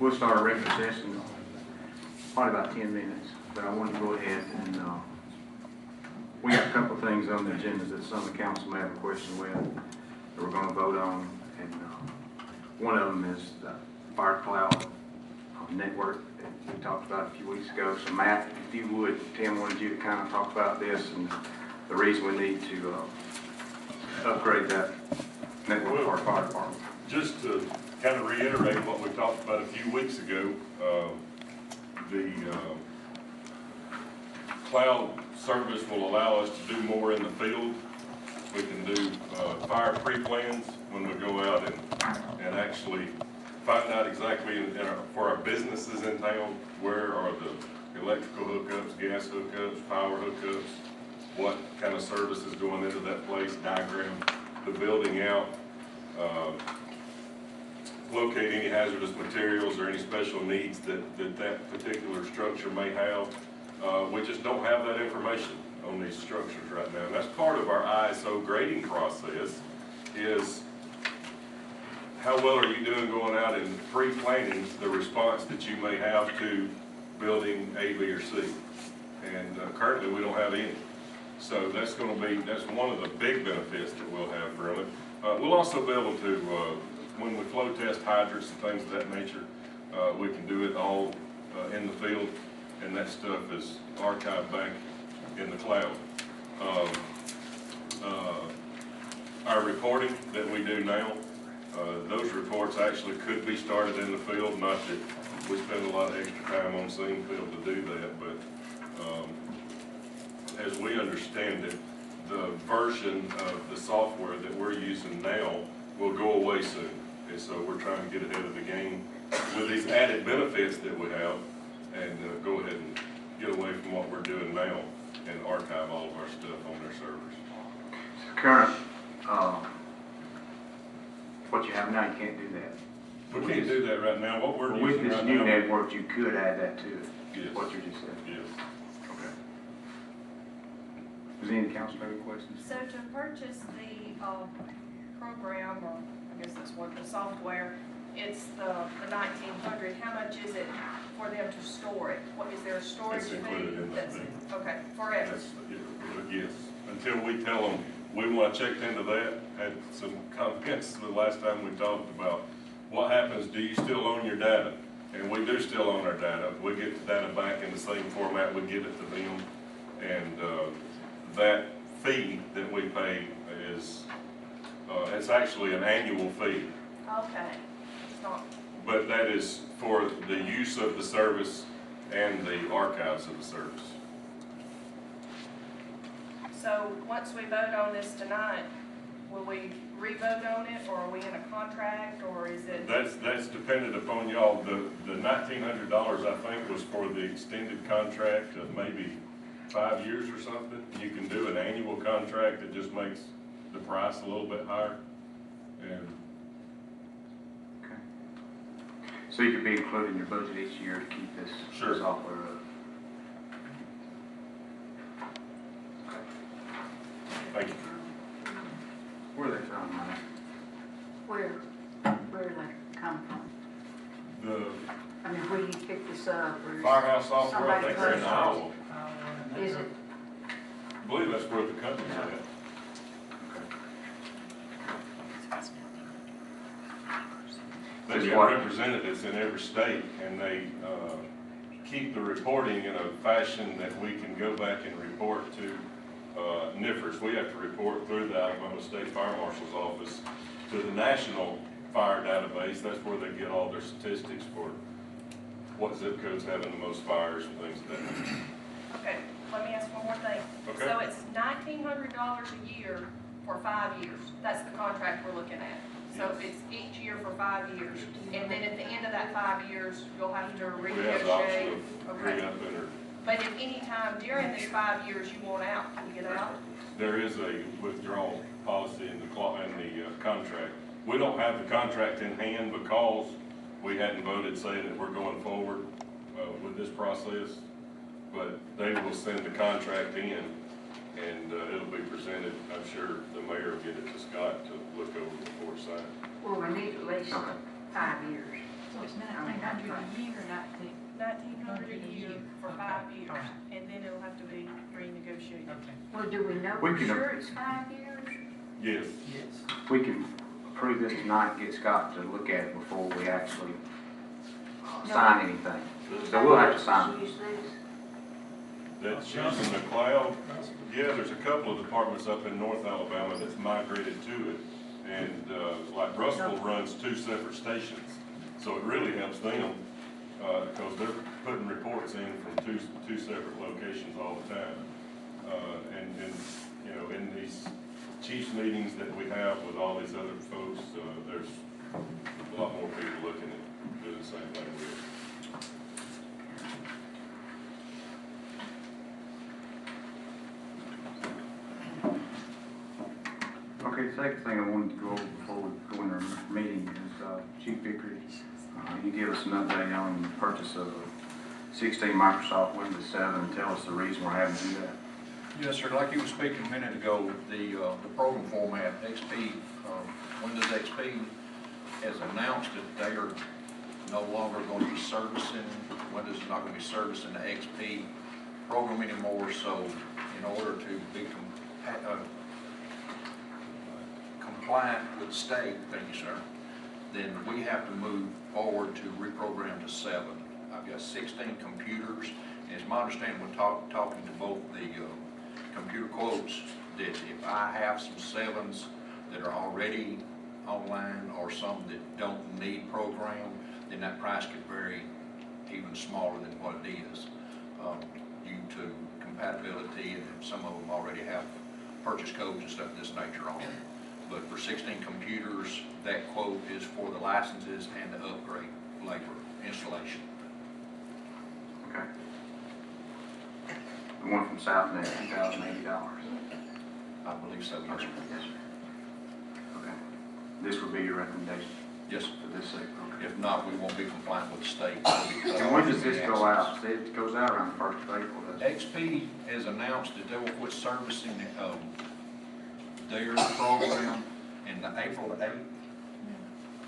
We'll start a regular session in probably about 10 minutes, but I want to go ahead and, we got a couple of things on the agenda that some of the council may have a question with that we're going to vote on, and one of them is the Fire Cloud network that we talked about a few weeks ago. So Matt, if you would, Tim wanted you to kind of talk about this and the reason we need to upgrade that network for our fire department. Just to kind of reiterate what we talked about a few weeks ago, the cloud service will allow us to do more in the field. We can do fire pre-plans when we go out and actually find out exactly for our businesses in town, where are the electrical hookups, gas hookups, power hookups, what kind of service is going into that place, diagram the building out, locate any hazardous materials or any special needs that particular structure may have. We just don't have that information on these structures right now. And that's part of our ISO grading process, is how well are you doing going out and pre-planning the response that you may have to building A, B, or C. And currently we don't have any. So that's going to be, that's one of the big benefits that we'll have from it. We'll also be able to, when we flow test hydrants and things of that nature, we can do it all in the field, and that stuff is archived back in the cloud. Our reporting that we do now, those reports actually could be started in the field, not that we spend a lot of extra time on scene field to do that, but as we understand it, the version of the software that we're using now will go away soon. And so we're trying to get ahead of the game with these added benefits that we have, and go ahead and get away from what we're doing now and archive all of our stuff on their servers. Current, what you have now, you can't do that. We can't do that right now. What we're With using this right new now. network, you could add that to it. Yes. What you just said. Yes. Okay. Does any council have any questions? So to purchase the program, or I guess that's what the software, it's the 1,900. How much is it for them to store it? What is there a storage It's fee? included in that fee. Okay, forever. Yes, until we tell them, we want to check into that. Had some comments the last time we talked about what happens, do you still own your data? And we do still own our data. We get the data back in the same format we give it to them. And that fee that we pay is, it's actually an annual fee. Okay, it's not, But that is for the use of the service and the archives of the service. so once we vote on this tonight, will we re-vote on it, or are we in a contract, or is it? That's dependent upon y'all. The $1,900, I think, was for the extended contract of maybe 5 years or something. You can do an annual contract that just makes the price a little bit higher. And Okay. So you could be including your budget each year to keep this Sure. software up. thank you. Where are they from, Mike? Where did they come from? The I mean, where you pick this up, or? Firehouse software, I think they're in Somebody Iowa. Is it? I believe that's where the company's at. They've got representatives in every state, and they keep the reporting in a fashion that we can go back and report to NIFRS. We have to report through the Alabama State Fire Marshal's office to the National Fire Database. That's where they get all their statistics for what zip codes having the most fires and things of that nature. Okay, let me ask one more thing. Okay. So it's $1,900 a year for 5 years. That's the contract we're looking at. So Yes. it's each year for 5 years. And then at the end of that 5 years, you'll have to We have the option renegotiate. of Okay. re-upping or But if any time during these 5 years you want out, can you get out? there is a withdrawal policy in the contract. We don't have the contract in hand because we hadn't voted saying that we're going forward with this process. But they will send the contract in, and it'll be presented. I'm sure the mayor will get it to Scott to look over before it's signed. Well, we need at least 5 years. So So it's 1,900 a year, 1,900 a year for 5 years, and then it'll have to be renegotiated. Well, do we know We for can- sure it's 5 years? Yes. We can approve this tonight, get Scott to look at it before we actually sign anything. So we'll have to sign it. Use this. That's using the cloud. Yeah, there's a couple of departments up in North Alabama that's migrated to it. And, like Russell runs 2 separate stations. So it really helps them, because they're putting reports in from two separate locations all the time. And, you know, in these chiefs meetings that we have with all these other folks, there's a lot more people looking at doing the same thing we are. Okay, the second thing I wanted to go over before we go into our meeting is, Chief Vickery, you give us an update on the purchase of 16 Microsoft Windows 7, and tell us the reason we're having to do that. Yes, sir, like you were speaking a minute ago, the program format, XP, Windows XP has announced that they are no longer going to be servicing, Windows is not going to be servicing the XP program anymore, so in order to be compliant with the state, thank you, sir, then we have to move forward to reprogram to 7. I've got 16 computers, and it's my understanding, when talking to both the computer quotes, that if I have some 7s that are already online or some that don't need program, then that price could vary even smaller than what it is, due to compatibility, and some of them already have purchase codes and stuff of this nature on them. But for 16 computers, that quote is for the licenses and the upgrade labor installation. Okay. The one from Southnet, $2,080. I believe so, yes, sir. Yes, sir. Okay. This would be your recommendation Yes, sir. for this sector? Okay. If not, we won't be compliant with the state. And when does this go out? It goes out around the 1st of April, doesn't it? XP has announced that they will quit servicing their program in April the 8th.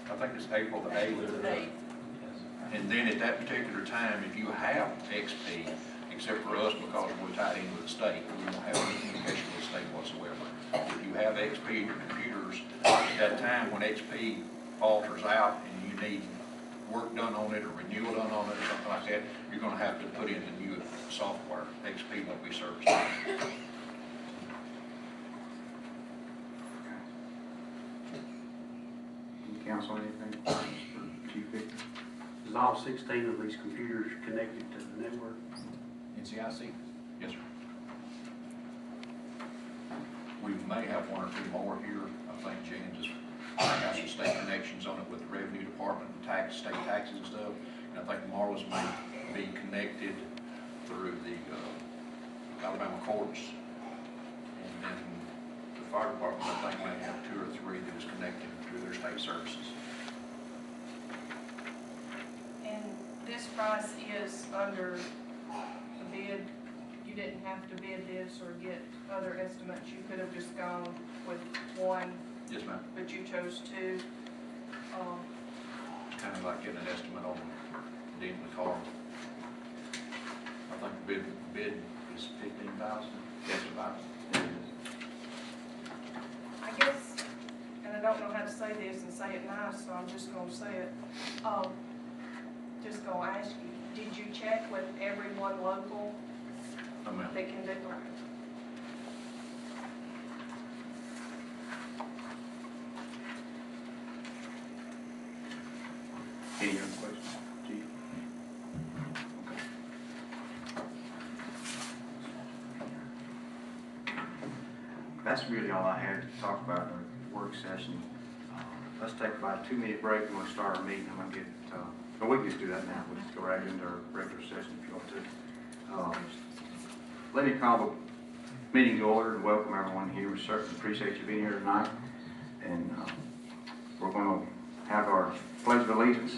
I think it's April the 8th. And then at that particular time, if you have XP, except for us because we're tied in with the state, we won't have any communication with the state whatsoever. If you have XP in your computers, at that time when XP falters out and you need work done on it or renewal done on it or something like that, you're gonna have to put in the new software. XP won't be serviced. Council, anything for Chief Vickery? Is all 16 of these computers connected to the network? NCIC? Yes, sir. We may have 1 or 2 more here. I think Jan just got some state connections on it with the revenue department and state taxes and stuff. And I think Marla's may be connected through the Alabama courts. And then the fire department, I think, may have 2 or 3 that is connected through their state services. And this price is under the bid. You didn't have to bid this or get other estimates. You could have just gone with 1, Yes, ma'am. but you chose 2. Kind of like getting an estimate on Dean McCall. I think the bid is 15,000. Yes, about. I guess, and I don't know how to say this and say it nice, so I'm just gonna say it. Just gonna ask you, did you check with everyone local No, ma'am. that can do it? Any other questions, Chief? Okay. That's really all I had to talk about in the work session. Let's take about a 2-minute break and we'll start our meeting. I'm gonna get, well, we can just do that now. We'll just go right into our regular session if you want to. Let me call the meeting to order and welcome everyone here. We certainly appreciate you being here tonight. And we're going to have our Pledge of Allegiance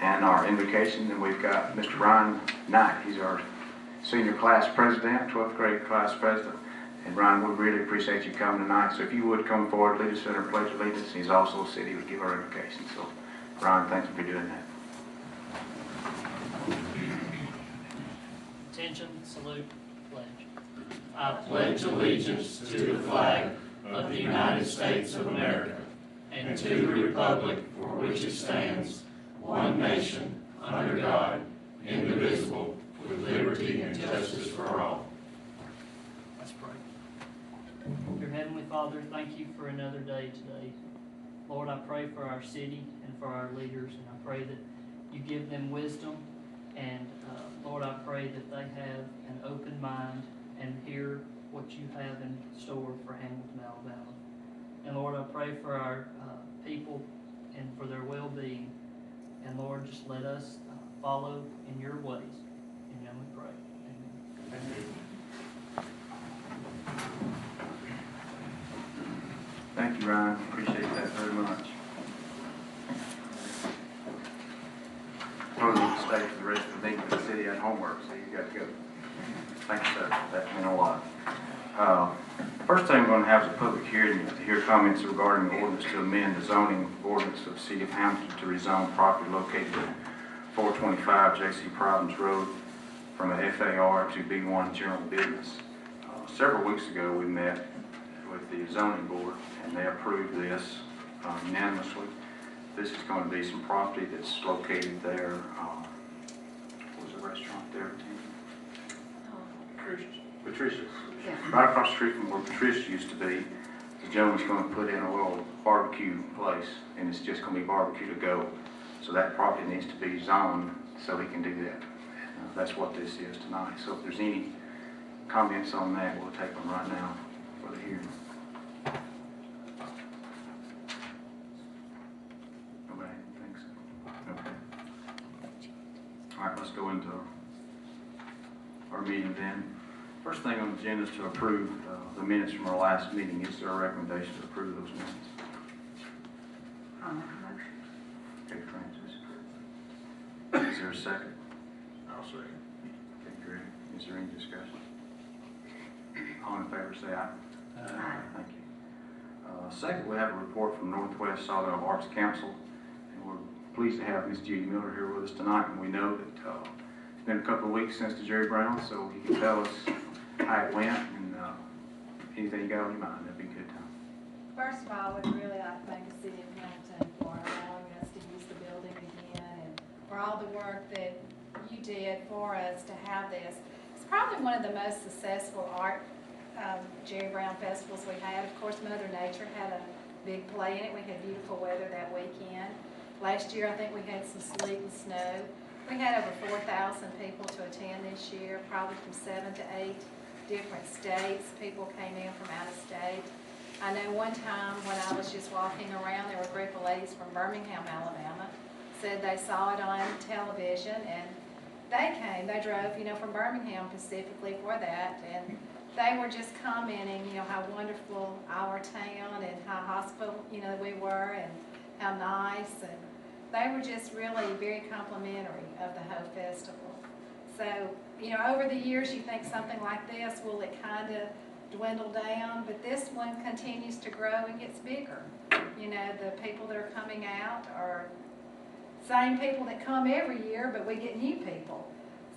and our invocation. And we've got Mr. Ryan Knight. He's our senior class president, 12th grade class president. And Ryan, we really appreciate you coming tonight. So if you would come forward, lead us in our Pledge of Allegiance. He's also said he would give our invocation. So Ryan, thank you for doing that. Attention, salute, pledge. I pledge allegiance to the flag of the United States of America and to the republic for which it stands, one nation, under God, indivisible, with liberty and justice for all. Let's pray. Dear Heavenly Father, thank you for another day today. Lord, I pray for our city and for our leaders, and I pray that you give them wisdom, and Lord, I pray that they have an open mind and hear what you have in store for Hamilton, Alabama. And Lord, I pray for our people and for their well-being. And Lord, just let us follow in your ways. In your name we pray. Amen. Thank you, Ryan. Appreciate that very much. Probably need to stay for the rest of the meeting, but the city had homework, so you got to go. Thank you, sir. That meant a lot. First thing we're going to have is a public hearing to hear comments regarding the ordinance to amend the zoning ordinance of the city of Hamilton to rezone property located at 425 J.C. Providence Road from a FAR to B1 general business. Several weeks ago, we met with the zoning board, and they approved this unanimously. This is going to be some property that's located there. What was the restaurant there? Patricia's. Yeah. Right across the street from where Patricia used to be. The gentleman's going to put in a little barbecue place, and it's just going to be barbecue to go. So that property needs to be zoned so he can do that. That's what this is tonight. So if there's any comments on that, we'll take them right now for the hearing. Nobody thinks so? Okay. All right, let's go into our meeting then. First thing on the agenda is to approve the minutes from our last meeting. Is there a recommendation to approve those minutes? I'll make a motion. Okay, Francis. Is there a second? I'll second. Okay, Greg. Is there any discussion? All in favor, say aye. Aye. Thank you. Second, we have a report from Northwest Solid Arts Council, and we're pleased to have Ms. Judy Miller here with us tonight. And we know that it's been a couple of weeks since the Jerry Brown, so you can tell us how it went and anything you got on your mind. That'd be a good time. First of all, I would really like to thank the city of Hamilton for allowing us to use the building again and for all the work that you did for us to have this. It's probably one of the most successful art Jerry Brown festivals we had. Of course, Mother Nature had a big play in it. We had beautiful weather that weekend. Last year, I think we had some sleet and snow. We had over 4,000 people to attend this year, probably from 7 to 8 different states. People came in from out of state. I know one time when I was just walking around, there were a group of ladies from Birmingham, Alabama, said they saw it on television, and they came. They drove, from Birmingham specifically for that, and they were just commenting, how wonderful our town and how hospitable, we were, and how nice, and they were just really very complimentary of the whole festival. So, over the years, you think something like this, will it kind of dwindle down? But this one continues to grow and gets bigger. The people that are coming out are same people that come every year, but we get new people.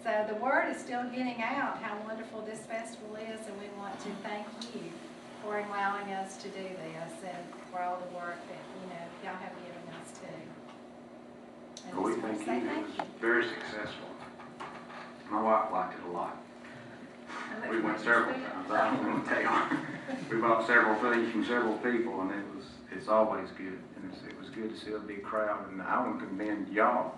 So the word is still getting out how wonderful this festival is, and we want to thank you for allowing us to do this and for all the work that, y'all have given us too. And Well, we just want to thank say you. It thank was very successful. My wife liked it a lot. We went several times. I don't want to tell you. We bought several things from several people, and it's always good. And it was good to see a big crowd. And I want to commend y'all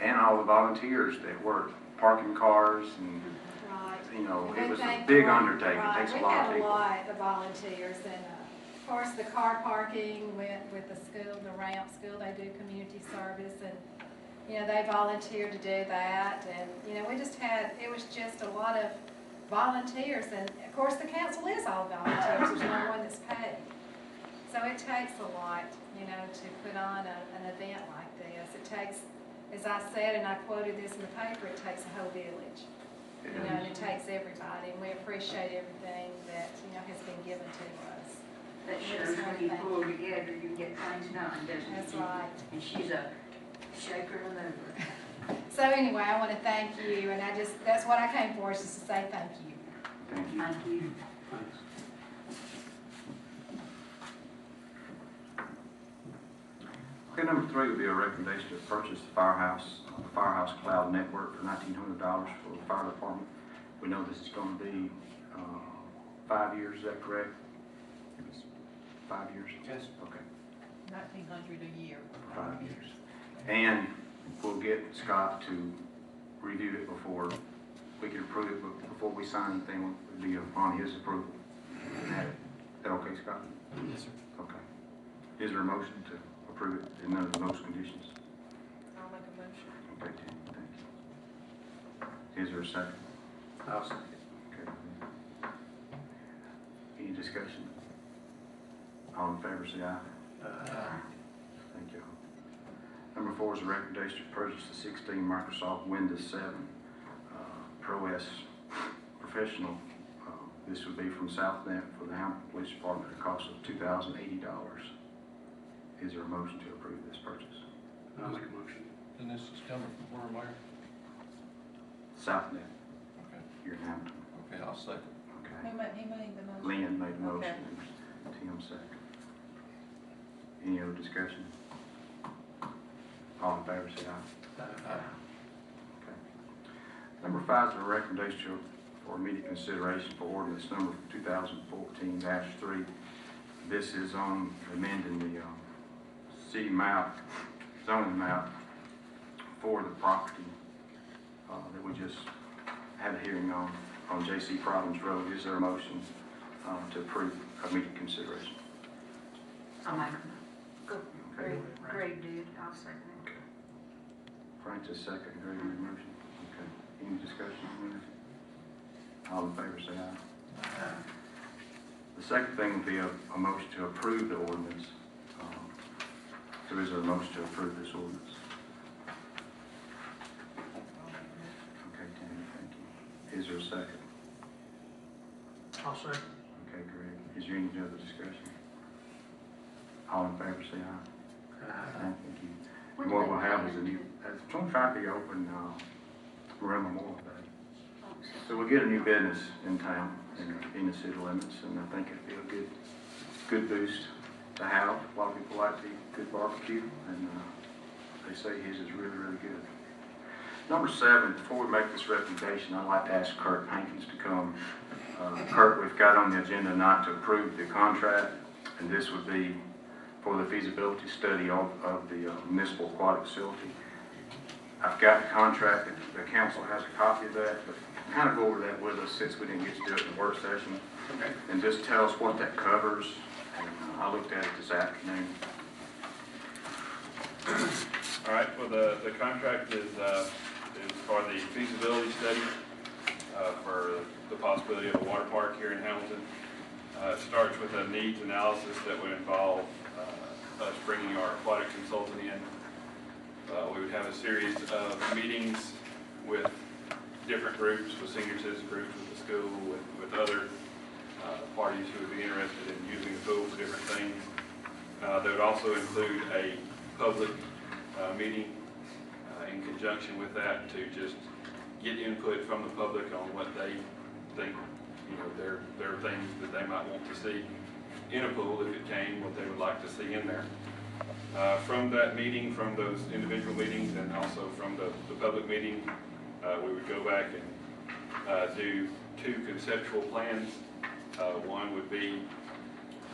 and all the volunteers that work parking cars and Right. it was a thank big the- undertaking. It right. takes a lot of We people. had a lot of volunteers, and of course, the car parking went with the school, the ramp school, they do community service, and, they volunteered to do that, and, it was just a lot of volunteers, and of course, the council is all volunteers, there's no one that's paid. So it takes a lot, to put on an event like this. It takes, as I said, and I quoted this in the paper, it takes a whole village. And it takes everybody, and we appreciate everything that, has been given to us. That shows when you pull together, you get things done, doesn't it? That's right. And she's a shaker and mover. So anyway, I want to thank you, and that's what I came for, is just to say thank you. Thank you. Thank you. Thanks. Okay, number 3 would be a recommendation to purchase the Firehouse Cloud Network for $1,900 for the fire department. We know this is going to be 5 years, is that correct? 5 years? Yes. Okay, 1,900 a year. 5 years. And we'll get Scott to review it before we can approve it, but before we sign anything, it would be upon his approval. Is that okay, Scott? Yes, sir. Okay. Is there a motion to approve it in those conditions? I'll make a motion. Okay, Tim, thank you. Is there a second? I'll second. Okay. Any discussion? All in favor, say aye. Thank you. Number 4 is a recommendation to purchase the 16 Microsoft Windows 7 Pro S Professional. This would be from SouthNet for the Hamilton Police Department at a cost of $2,080. Is there a motion to approve this purchase? I'll make a motion. And this is coming from where? SouthNet, Okay, here in Hamilton. okay, I'll second. Okay. Who made the motion? Lynn made the motion Okay. and Tim second. Any other discussion? All in favor, say aye. Okay. Number 5 is a recommendation for immediate consideration for ordinance number 2014-3. This is on amending the city map, zoning map for the property that we just had a hearing on J.C. Providence Road. Is there a motion to approve immediate consideration? I'll make a Okay. Greg did, I'll second it. Okay. Francis second, Greg made the motion. Okay. Any discussion on that? All in favor, say aye. The second thing would be a motion to approve the ordinance. So is there a motion to approve this ordinance? Okay, Tammy, thank you. Is there a second? I'll second. Okay, Greg. Is there any other discussion? All in favor, say aye. Thank you. And what we'll have is it's going to try to be open around Memorial Day. So we'll get a new business in town, in the city limits, and I think it'd be a good boost to have. A lot of people like to eat good barbecue, and they say his is really, really good. Number 7, before we make this recommendation, I'd like to ask Kurt Hankins to come. Kurt, we've got on the agenda tonight to approve the contract, and this would be for the feasibility study of the municipal aquatic facility. I've got the contract, the council has a copy of that, but kind of go over that with us since we didn't get to do it in the work session. Okay. And just tell us what that covers, and I looked at it this afternoon. All right, well, the contract is for the feasibility study for the possibility of a water park here in Hamilton. It starts with a needs analysis that would involve us bringing our aquatic consultant in. We would have a series of meetings with different groups, with senior citizen groups, with the school, with other parties who would be interested in using the pool for different things. They would also include a public meeting in conjunction with that to just get input from the public on what they think, their things that they might want to see in a pool if it came, what they would like to see in there. From that meeting, from those individual meetings, and also from the public meeting, we would go back and do 2 conceptual plans. One would be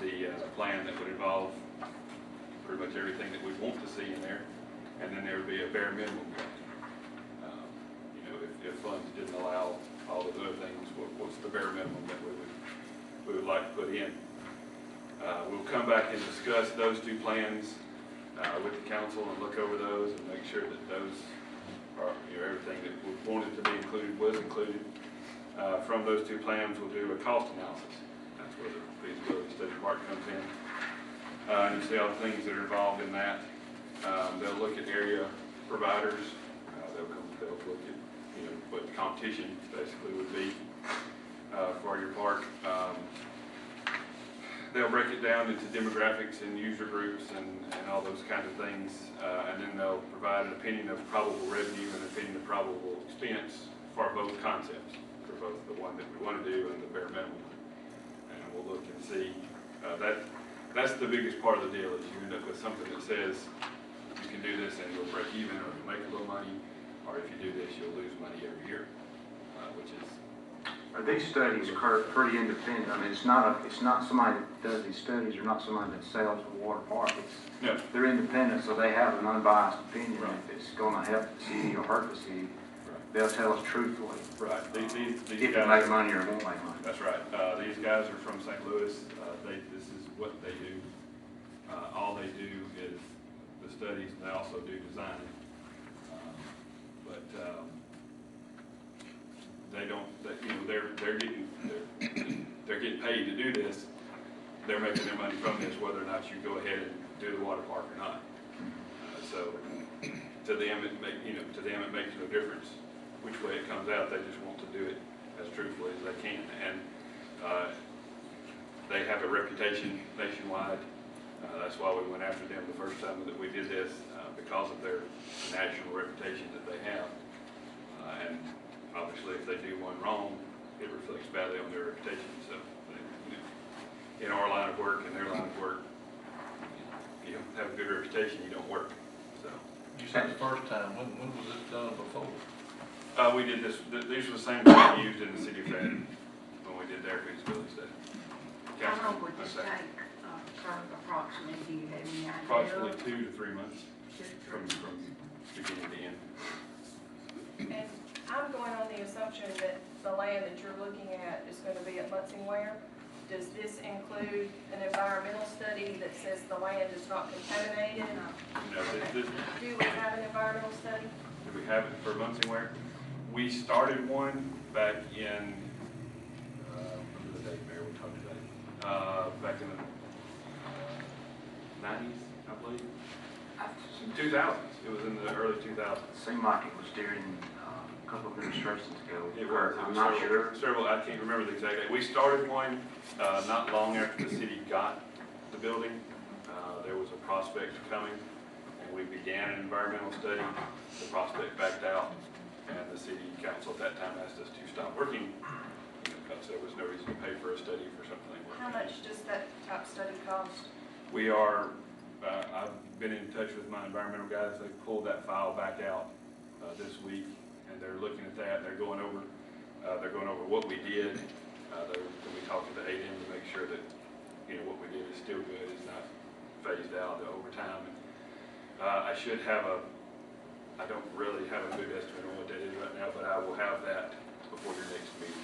the plan that would involve pretty much everything that we want to see in there, and then there would be a bare minimum plan. If funds didn't allow all the other things, what's the bare minimum that we would like to put in? We'll come back and discuss those 2 plans with the council and look over those and make sure that those are, everything that we wanted to be included was included. From those 2 plans, we'll do a cost analysis. That's where the feasibility study part comes in. And you see all the things that are involved in that. They'll look at area providers. They'll look at what competition basically would be for your park. They'll break it down into demographics and user groups and all those kinds of things, and then they'll provide an opinion of probable revenue and an opinion of probable expense for both concepts, for both the one that we want to do and the bare minimum. And we'll look and see, that's the biggest part of the deal, is you end up with something that says you can do this and you'll break even, or you'll make a little money, or if you do this, you'll lose money every year, which is, Are these studies pretty independent? I mean, it's not somebody that does these studies, or not somebody that sells the water park. no, They're independent, so they have an unbiased opinion. Right. If it's gonna help the city or hurt the city, they'll tell us truthfully right, these if it guys. make money or won't make money. That's right. These guys are from St. Louis. This is what they do. All they do is the studies, and they also do design. They don't, they're getting paid to do this. They're making their money from this, whether or not you go ahead and do the water park or not. So to them, it makes no difference which way it comes out. They just want to do it as truthfully as they can. And they have a reputation nationwide. That's why we went after them the first time that we did this, because of their national reputation that they have. And obviously, if they do one wrong, it reflects badly on their reputation. So in our line of work and their line of work, if you don't have a good reputation, you don't work. So You said the first time, when was this done before? we did this, these were the same things we used in the city of Fayette when we did their feasibility study. How long would this Councilman, take, approximately, do you have any idea? approximately 2 to 3 months from beginning to end. And I'm going on the assumption that the land that you're looking at is going to be at Munsingware. Does this include an environmental study that says the land is not contaminated? You know, Do we have an environmental study? do we have it for Munsingware? We started one back in, remember the date, Mayor, we talked about it, back in the 90s, I believe. 2000s, it was in the early 2000s. Seemed like it was during a couple of administrations ago. It was. I'm not sure. Several, I can't remember the exact date. We started one not long after the city got the building. There was a prospect coming, and we began an environmental study. The prospect backed out, and the city council at that time asked us to stop working, because there was no reason to pay for a study for something they weren't. How much does that type study cost? We are, I've been in touch with my environmental guys. They pulled that file back out this week, and they're looking at that. They're going over what we did. We talked to the A&M to make sure that, what we did is still good, is not phased out over time. I don't really have a good estimate on what that is right now, but I will have that before your next meeting.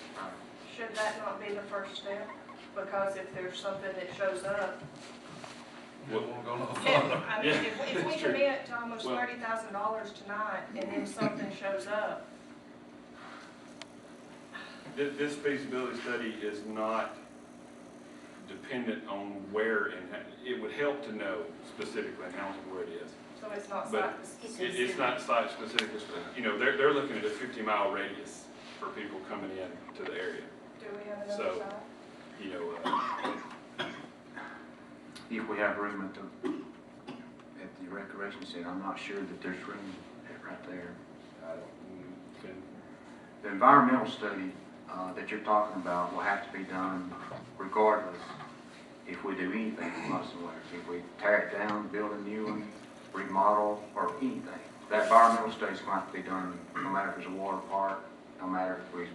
Should that not be the first step? Because if there's something that shows up, You don't wanna go no if, further. I mean, Yeah, if we that's true. commit to almost Well- $30,000 tonight and then something shows up, This feasibility study is not dependent on where, and it would help to know specifically in Hamilton where it is. so it's not But site-specific. It's not site specific, they're looking at a 50-mile radius for people coming in to the area. Do we have another So- site? If we have room at the recreation center, I'm not sure that there's room right there. The environmental study that you're talking about will have to be done regardless if we do anything with Munsingware. If we tear it down, build a new one, remodel, or anything. That environmental study's going to have to be done no matter if it's a water park, no matter if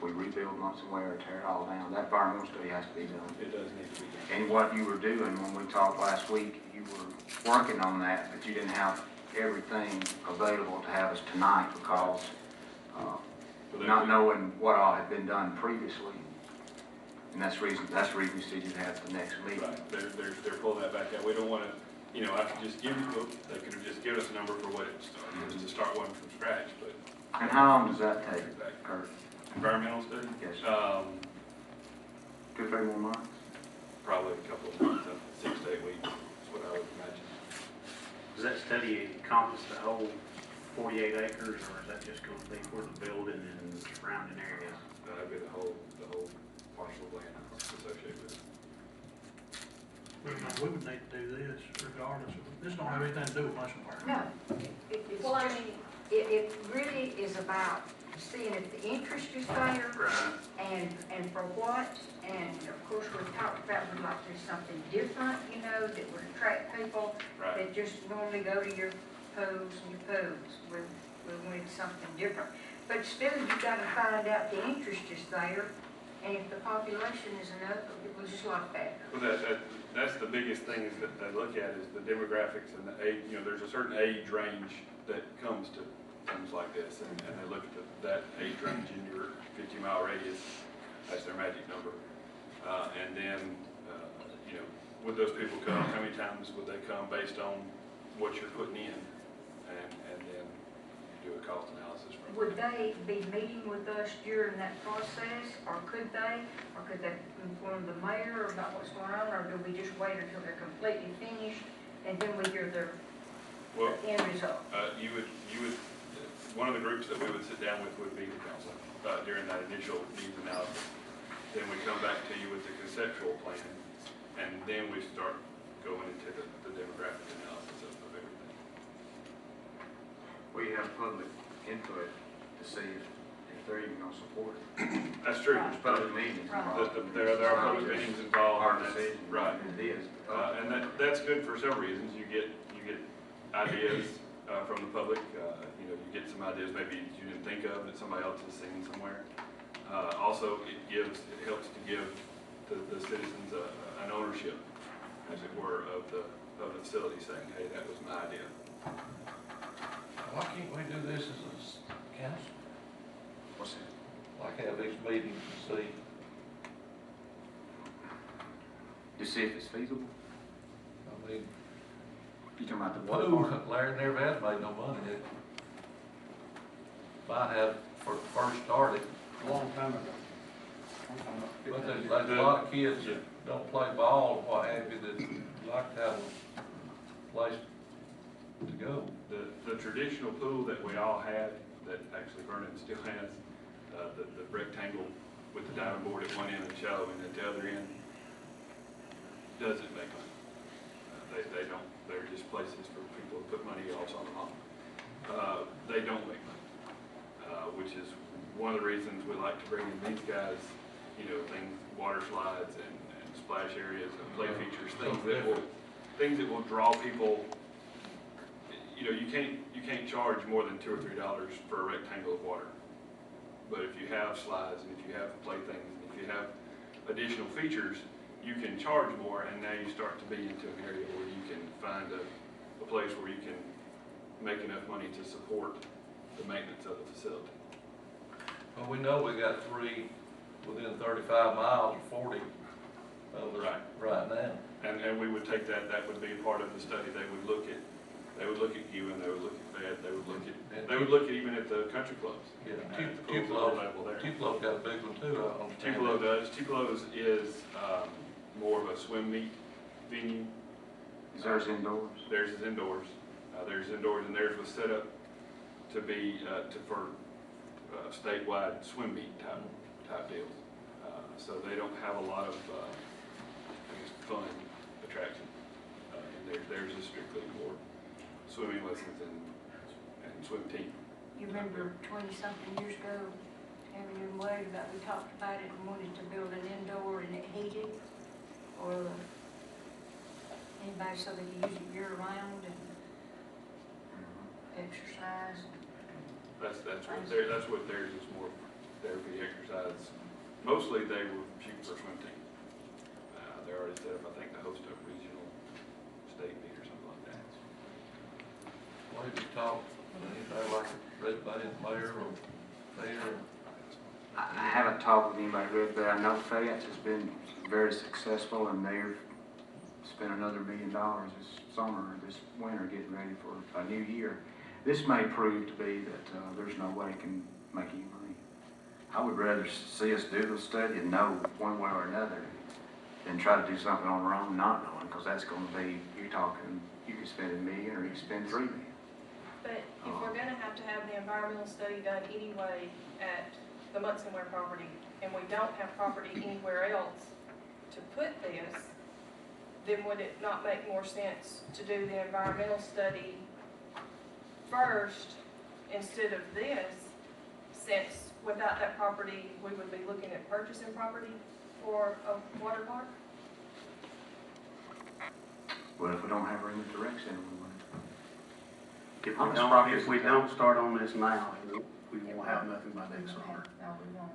we rebuild Munsingware or tear it all down. That environmental study has to be done. It does need to be done. And what you were doing when we talked last week, you were working on that, but you didn't have everything available to have us tonight because not knowing what all had been done previously. And that's the reason you said you'd have the next meeting. Right, they're pulling that back out. We don't want to, I could just give you, they could have just given us a number for what it started, to start one from scratch, but. And how long does that take, Kurt? Environmental study? Yes. 2 or 3 more months? Probably a couple of months, 6 to 8 weeks, is what I would imagine. Does that study encompass the whole 48 acres, or is that just going to be for the building and surrounding areas? That'd be the whole parcel of land associated with it. We would need to do this regardless of, this don't have anything to do with Munsingware. No, it's Well, I just, mean, it really is about seeing if the interest is there Right. and for what. And of course, we've talked about we'd like to do something different, you know, that would attract people Right. that just normally go to your pools and your pools. We wanted something different. But still, you gotta find out the interest is there, and if the population is enough, it was just like that. Well, that's the biggest thing is that they look at is the demographics and the age, you know, there's a certain age range that comes to things like this, and they look at that age range in your 50-mile radius, that's their magic number. And then, you know, would those people come, how many times would they come based on what you're putting in? And then do a cost analysis from Would there. they be meeting with us during that process, or could they inform the mayor about what's going on, or do we just wait until they're completely finished, and then we hear their Well, end result? you would, one of the groups that we would sit down with would be the council, during that initial needs analysis. Then we come back to you with the conceptual plan, and then we start going into the demographic analysis of everything. We have public input to see if they're even gonna support it. That's true. Right. There's public meetings involved. There are public meetings involved. Hard and that's- decision. Right. It is. And that's good for several reasons. You get ideas from the public. You know, you get some ideas maybe you didn't think of that somebody else has seen somewhere. Also, it helps to give the citizens an ownership, as it were, of the facility, saying, hey, that was my idea. Why can't we do this as a council? What's that? Like have these meetings to see? To see if it's feasible? I mean, You talking about the public part? Larry never has made no money. Might have for first started, A long time ago. but there's a lot of kids that don't play ball and what have you that like to have a place to go. The traditional pool that we all had, that actually Vernon still has, the rectangle with the diving board at one end and shallow end at the other end, doesn't make money. They don't, they're just places for people to put money else on them on. They don't make money, which is one of the reasons we like to bring in these guys, you know, things, water slides and splash areas and play features, things that will draw people. You know, you can't charge more than $2 or $3 for a rectangle of water. But if you have slides and if you have playthings and if you have additional features, you can charge more, and now you start to be into an area where you can find a place where you can make enough money to support the maintenance of the facility. Well, we know we got 3 within 35 miles or 40 of us right now. And we would take that would be part of the study. They would look at you, and they would look at that, they would look at even at the country clubs. Yeah, And the pools that are available there. Tupelo got a big one too, I understand. Tupelo does. Tupelo's is more of a swim meet venue. Is ours indoors? Theirs is indoors. And theirs was set up to be, for statewide swim meet type deals. So they don't have a lot of, I guess, fun attraction. And theirs is strictly more swimming lessons and swim team. You remember 20-something years ago, Avenue and Wade, we talked about it and wanted to build an indoor and it heated, or anybody so they could use it year-round and exercise. That's what theirs is more therapy, exercise. Mostly they were shooting for a swim team. They're already set up, I think, to host a regional state meet or something like that. What have you talked, anything like Red Bay Mayor or Mayor? I haven't talked with anybody really, but I know Fayette's has been very successful, and they've spent another $1 million this summer, this winter, getting ready for a new year. This may prove to be that there's no way it can make any money. I would rather see us do the study and know one way or another than try to do something on our own not knowing, because that's going to be, you're talking, you could spend $1 million or you could spend $3 million. But if we're gonna have to have the environmental study done anyway at the Munsonware property, and we don't have property anywhere else to put this, then would it not make more sense to do the environmental study first instead of this, without that property, we would be looking at purchasing property for a water park? Well, if we don't have her in the direct center, we wouldn't. If If we we don't, don't, if we don't start on this now, we won't have nothing by next summer. No, we won't.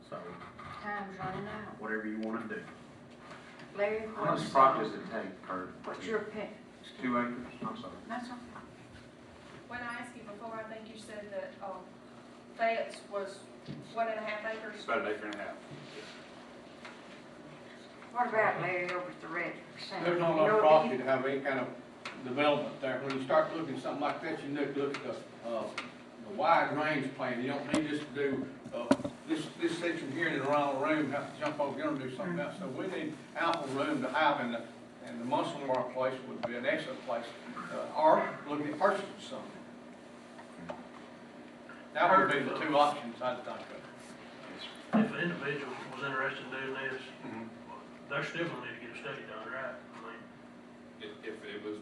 So Time's running out. whatever you wanna do. Larry, how much property does it take, Kurt? what's your opinion? 2 acres? I'm sorry. That's all. When I asked you before, I think you said that, Fayette's was 1.5 acres. It's about an acre and a half. What about Larry over at the red center? There's not You know, enough did property you- to have any kind of development there. When you start looking at something like that, you need to look at the wide range plan. You don't need just to do, this section here and then around the room, have to jump over here and do something else. So we need ample room to have, and the Muslim Marketplace would be an excellent place, or looking at purchasing something. That would be the two options I'd think of. If an individual was interested in doing this, they're still gonna need to get a study done, right? I mean, If it was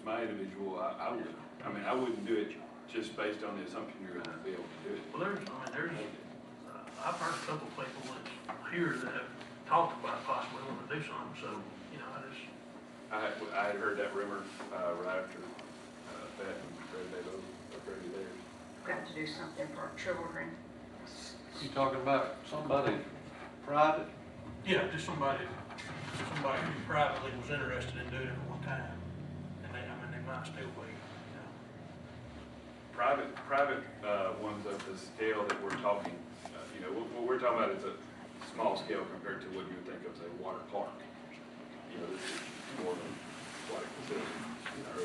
my individual, I wouldn't do it just based on the assumption you're gonna be able to do it. well, I've heard a couple of people that's here that have talked about possibly wanting to do something, so, you know, I had heard that rumor, right after, that, and they both agreed theirs. Got to do something for our children. You talking about somebody private? yeah, just somebody who privately was interested in doing it at one time, and they might still be, you know. Private ones of the scale that we're talking, what we're talking about is a small scale compared to what you would think of as a water park. This is more of a aquatic facility, or a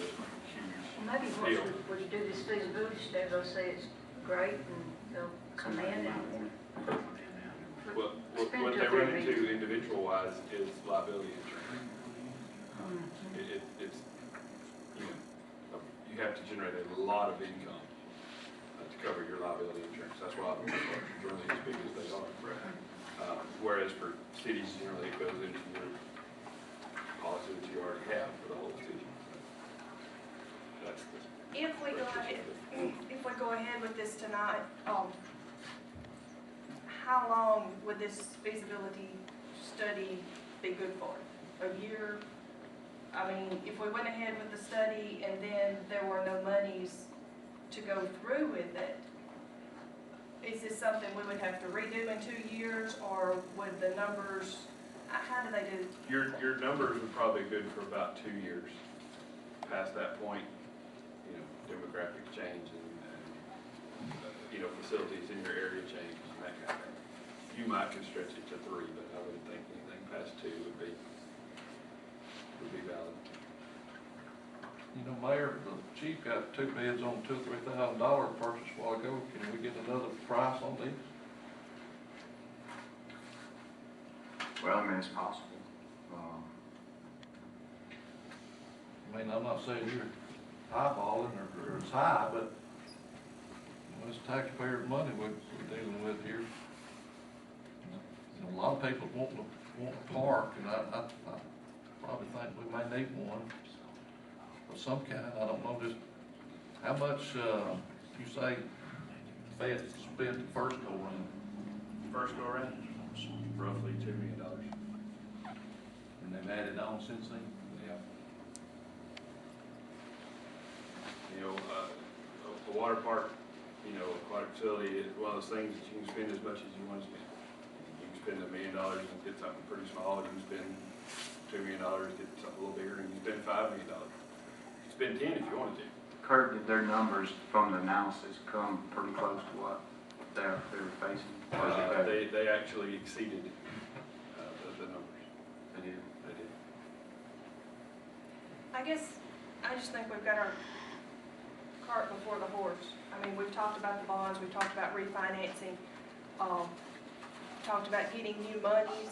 huge Maybe deal. when you do this feasibility study, they'll say it's great and they'll come in and. What Spend they two, run three into individual wise is liability insurance. It's, you have to generate a lot of income to cover your liability insurance. That's why the parks are generally as big as they are. Whereas for cities, generally it goes into your policy that you already have for the whole city. That's the. If we go ahead with this tonight, how long would this feasibility study be good for? A year? I mean, if we went ahead with the study and then there were no monies to go through with it, is this something we would have to redo in 2 years, or would the numbers, how do they do? Your numbers are probably good for about 2 years. Past that point, demographic change and facilities in your area change and that kind of thing. You might can stretch it to 3, but I wouldn't think anything past 2 would be valid. Mayor, the chief got 2 bids on $2,000 or $3,000 purchase a while ago. Can we get another price on these? Well, I mean, it's possible. I'm not saying you're eyeballing or it's high, but it's taxpayers' money we're dealing with here. A lot of people want a park, and I probably think we may need one of some kind. I don't know just how much, you say Fed spent the first go round. First go around, roughly $2 million. And they've added on since then? Yeah. A water park, aquatic facility is one of those things that you can spend as much as you want to spend. You can spend $1 million and get something pretty small, you can spend $2 million, get something a little bigger, and you spend $5 million. You can spend 10 if you wanted to. Kurt, did their numbers from the analysis come pretty close to what they were facing? Or is it better? They actually exceeded the numbers. They did. They did. I guess, I just think we've got our cart before the horse. I mean, we've talked about the bonds, we've talked about refinancing, talked about getting new monies.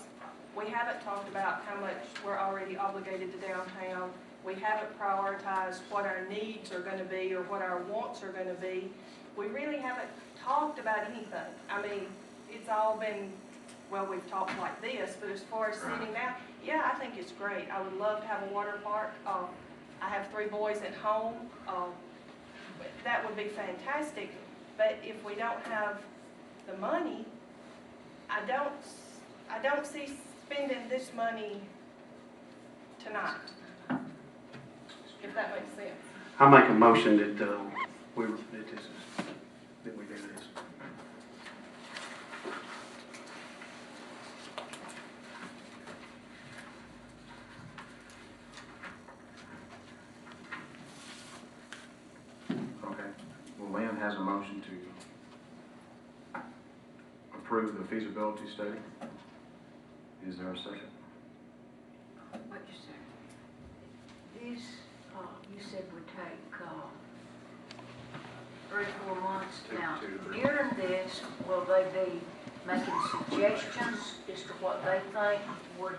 We haven't talked about how much we're already obligated to downtown. We haven't prioritized what our needs are gonna be or what our wants are gonna be. We really haven't talked about anything. I mean, it's all been, well, we've talked like this, but as far as sitting down, yeah, I think it's great. I would love to have a water park. I have 3 boys at home. That would be fantastic. But if we don't have the money, I don't see spending this money tonight, if that makes sense. I make a motion that, that we do this. Okay. Well, Lynn has a motion to approve the feasibility study. Is there a second? What you said? This, you said would take, 3 or 4 months. Now, during this, will they be making suggestions as to what they think would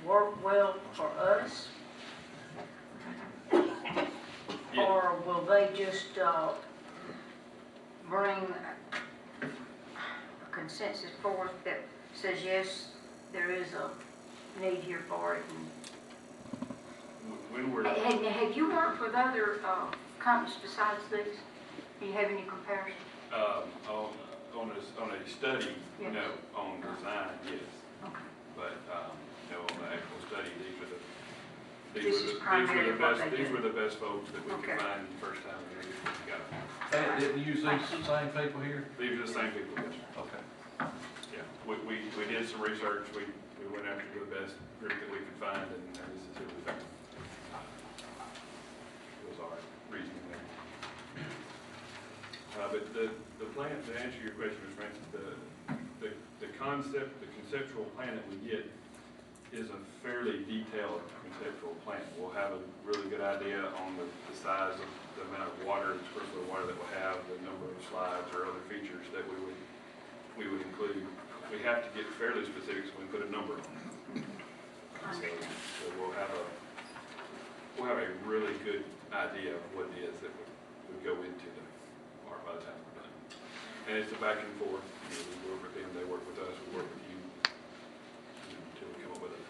work well for us? Or will they just, bring a consensus forth that says, yes, there is a need here for it? When we're, Have you worked with other companies besides these? Do you have any comparison? on a study, Yes. no, on design, yes. Okay. But, no, on the actual study, these were the, This is primarily what they these do. were the best folks that we could Okay. find the first time we got them. Pat didn't use these same people here? These are the same people, yes, sir. Okay. Yeah, we did some research, we went after the best group that we could find, and this is who we found. Was our reasoning there. But the plan, to answer your question, Ms. Francis, the conceptual plan that we get is a fairly detailed conceptual plan. We'll have a really good idea on the size of the amount of water, the square foot of water that we'll have, the number of slides or other features that we would include. We have to get fairly specific so we put a number on it. So we'll have a really good idea of what it is that would go into the art by the time we're done. And it's a back and forth. You know, we work with them, they work with us, we work with you, until we come up with a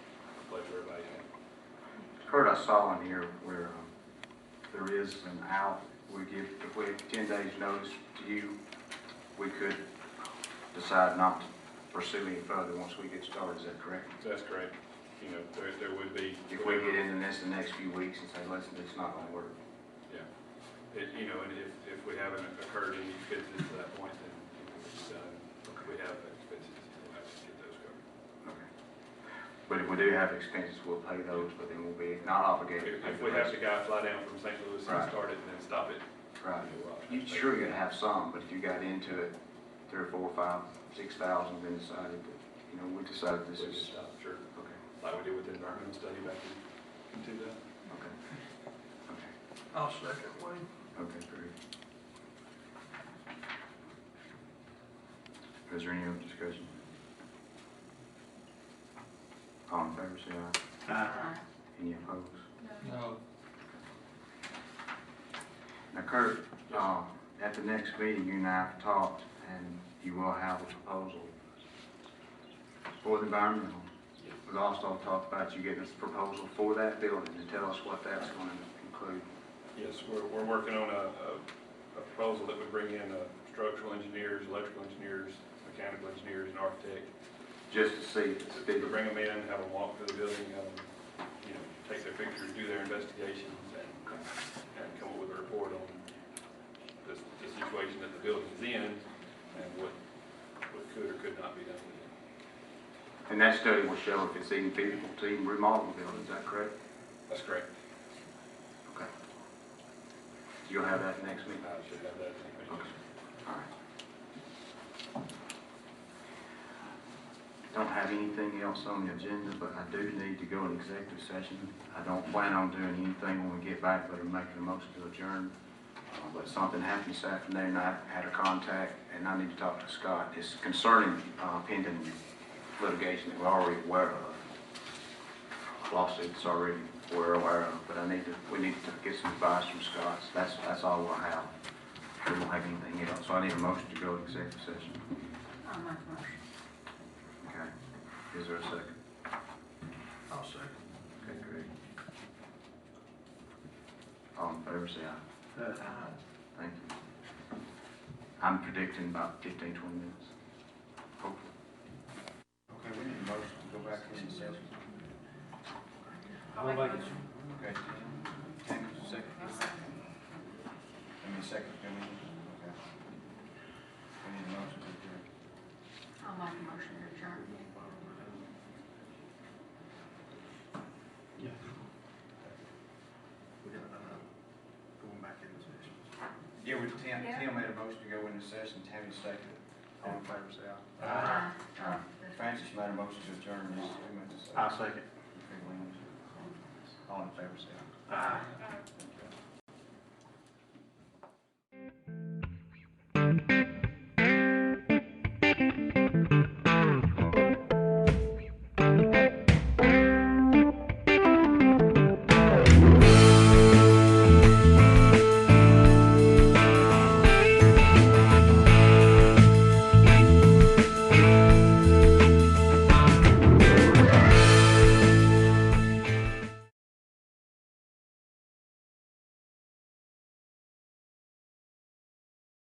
place where everybody has. Kurt, I saw in here where there is an out, if we have 10 days notice to you, we could decide not to pursue any further once we get started. Is that correct? That's correct. You know, there would be. If we get into this the next few weeks and say, listen, it's not gonna work. Yeah. You know, and if we haven't incurred any expenses to that point, then it's done. We have expenses, we'll have to get those covered. Okay. But if we do have expenses, we'll pay those, but then we'll be not obligated to pay If we the have rest. the guy fly down from St. Louis and Right. start it and then stop it. Right. You know, You sure you'd have some, but if you got into it 3 or 4 or 5, 6,000, then decided that, you know, we decided this We could is, stop, sure. okay, Like we did with the environmental study back in 2000. okay. Okay, I'll second Wayne. okay, great. Is there any other discussion? All in favor, say aye. Any opposed? No. Now Kurt, at the next meeting, you and I have talked, and you will have a proposal for the environmental. We also talked about you getting us a proposal for that building, and tell us what that's going to include. Yes, we're working on a proposal that would bring in structural engineers, electrical engineers, mechanical engineers, and architect. Just to see if it's big. To bring them in, have them walk through the building, have them, you know, take their pictures, do their investigations, and come up with a report on the situation that the building is in, and what could or could not be done with it. And that study will show if it's even feasible to even remodel the building, is that correct? That's correct. Okay. You'll have that next meeting? I should have that information. Okay. All right. Don't have anything else on the agenda, but I do need to go in executive session. I don't plan on doing anything when we get back, but I'm making a motion to adjourn. But something happened this afternoon, I had a contact, and I need to talk to Scott. It's concerning pending litigation that we're already aware of. Lawsuits already we're aware of, but we need to get some advice from Scott. That's all we'll have. We won't have anything else. So I need a motion to go to executive session. I'll make a motion. Okay. Is there a second? I'll second. Okay, great. All in favor, say aye. Thank you. I'm predicting about 15, 20 minutes. Okay, we need a motion to go back into session. I'll make a motion. Okay, Tammy, second. Give me a second, okay. We need a motion to adjourn. I'll make a motion to adjourn. Going back into session. Yeah, Tim made a motion to go into session, Tammy seconded. All in favor, say aye. Aye. Francis made a motion to adjourn, yes, who made the second? I'll second. Okay, Williams. All in favor, say aye. Aye. Uh,